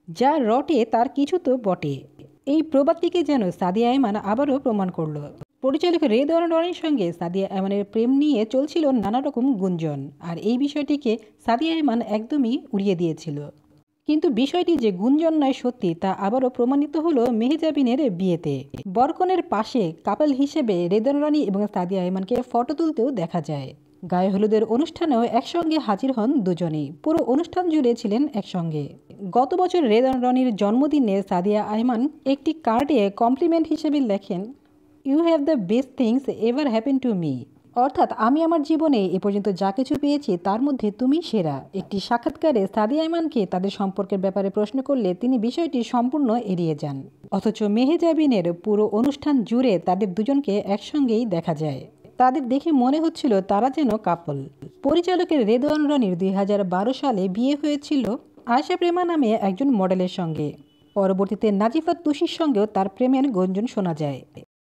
যা রটে তার কিছু তো বটে। এই প্রবাদটিকে যেন সাদিয়া আয়মান আবারও প্রমাণ করল। পরিচালক রেদ রনির সঙ্গে সাদিয়া আয়মানের প্রেম নিয়ে চলছিল নানা রকম গুঞ্জন, আর এই বিষয়টিকে সাদিয়া আয়মান একদমই উড়িয়ে দিয়েছিল। কিন্তু বিষয়টি যে গুঞ্জন নয় সত্যি তা আবারও প্রমাণিত হলো মেহজাবিনের বিয়েতে। বরকনের পাশে কাপল হিসেবে রেদন রনি এবং সাদিয়া আয়মানকে ফটো তুলতেও দেখা যায়। গায়ে হলুদের অনুষ্ঠানেও একসঙ্গে হাজির হন দুজনেই, পুরো অনুষ্ঠান জুড়ে ছিলেন একসঙ্গে। গত বছর রেদন রনির জন্মদিনে সাদিয়া আয়মান একটি কার্ডে কমপ্লিমেন্ট হিসেবে লেখেন, you have the best things ever happen to me, অর্থাৎ আমি আমার জীবনে এ পর্যন্ত যা কিছু পেয়েছি তার মধ্যে তুমি সেরা। একটি সাক্ষাৎকারে সাদিয়া আয়মানকে তাদের সম্পর্কের ব্যাপারে প্রশ্ন করলে তিনি বিষয়টি সম্পূর্ণ এড়িয়ে যান। অথচ মেহজাবিনের পুরো অনুষ্ঠান জুড়ে তাদের দুজনকে একসঙ্গেই দেখা যায়। তাদের দেখে মনে হচ্ছিল তারা যেন কাপল। পরিচালকের রেদওয়ান রনির 2012 সালে বিয়ে হয়েছিল আয়েশা প্রেমা নামে একজন মডেলের সঙ্গে। পরবর্তীতে নাজিফাত তুষির সঙ্গেও তার প্রেমের গুঞ্জন শোনা যায়।